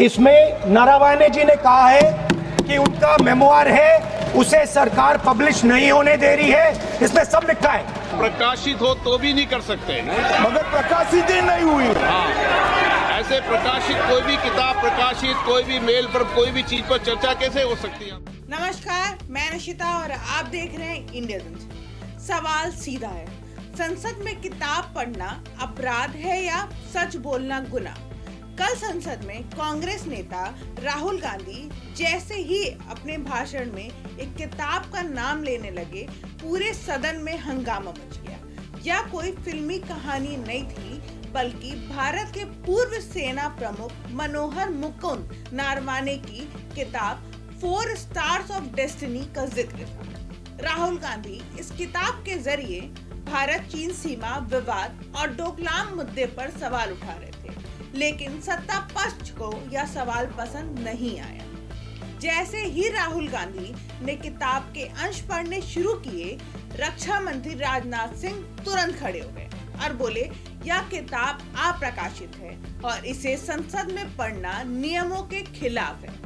इसमें नारावाने जी ने कहा है कि उनका मेमोआर है, उसे सरकार पब्लिश नहीं होने दे रही है। इसमें सब लिखा है। प्रकाशित हो तो भी नहीं कर सकते, मगर प्रकाशित ही नहीं हुई। हाँ, ऐसे प्रकाशित कोई भी किताब प्रकाशित, कोई भी मेल पर, कोई भी चीज पर चर्चा कैसे हो सकती है? नमस्कार, मैं निशिता और आप देख रहे हैं इंडिया जंक्शन। सवाल सीधा है, संसद में किताब पढ़ना अपराध है या सच बोलना गुनाह? कल संसद में कांग्रेस नेता राहुल गांधी जैसे ही अपने भाषण में एक किताब का नाम लेने लगे, पूरे सदन में हंगामा मच गया। यह कोई फिल्मी कहानी नहीं थी, बल्कि भारत के पूर्व सेना प्रमुख मनोहर मुकुंद नरवणे की किताब 4 स्टार्स ऑफ डेस्टिनी का जिक्र था। राहुल गांधी इस किताब के जरिए भारत चीन सीमा विवाद और डोकलाम मुद्दे पर सवाल उठा रहे थे, लेकिन सत्ता पक्ष को यह सवाल पसंद नहीं आया। जैसे ही राहुल गांधी ने किताब के अंश पढ़ने शुरू किए, रक्षा मंत्री राजनाथ सिंह तुरंत खड़े हो गए और बोले, यह किताब अप्रकाशित है और इसे संसद में पढ़ना नियमों के खिलाफ है।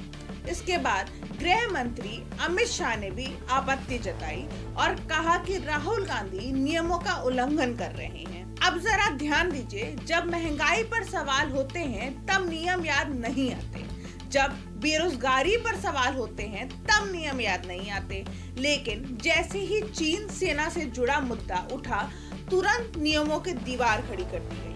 इसके बाद गृह मंत्री अमित शाह ने भी आपत्ति जताई और कहा कि राहुल गांधी नियमों का उल्लंघन कर रहे हैं। अब जरा ध्यान दीजिए, जब महंगाई पर सवाल होते हैं तब नियम याद नहीं आते, जब बेरोजगारी पर सवाल होते हैं तब नियम याद नहीं आते, लेकिन जैसे ही चीन सेना से जुड़ा मुद्दा उठा, तुरंत नियमों की दीवार खड़ी कर दी गई।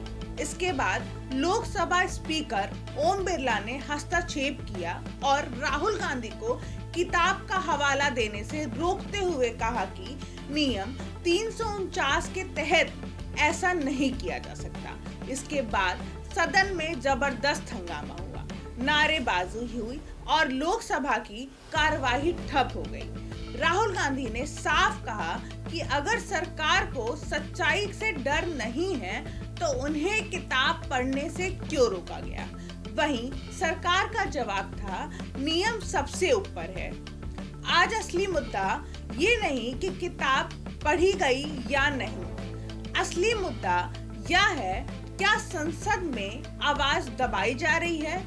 इसके बाद लोकसभा स्पीकर ओम बिरला ने हस्तक्षेप किया और राहुल गांधी को किताब का हवाला देने से रोकते हुए कहा कि नियम 349 के तहत ऐसा नहीं किया जा सकता। इसके बाद सदन में जबरदस्त हंगामा हुआ, नारेबाजी हुई और लोकसभा की कार्यवाही ठप हो गई। राहुल गांधी ने साफ कहा कि अगर सरकार को सच्चाई से डर नहीं है तो उन्हें किताब पढ़ने से क्यों रोका गया। वहीं सरकार का जवाब था, नियम सबसे ऊपर है। आज असली मुद्दा ये नहीं कि किताब पढ़ी गई या नहीं, असली मुद्दा यह है, क्या संसद में आवाज दबाई जा रही है,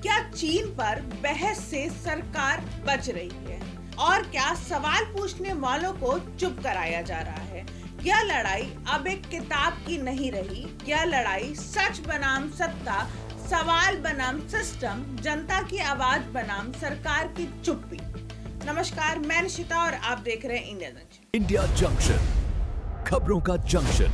क्या चीन पर बहस से सरकार बच रही है, और क्या सवाल पूछने वालों को चुप कराया जा रहा है। यह लड़ाई अब एक किताब की नहीं रही, यह लड़ाई सच बनाम सत्ता, सवाल बनाम सिस्टम, जनता की आवाज बनाम सरकार की चुप्पी। नमस्कार, मैं निशिता और आप देख रहे हैं इंडिया जंक्शन। इंडिया जंक्शन, खबरों का जंक्शन।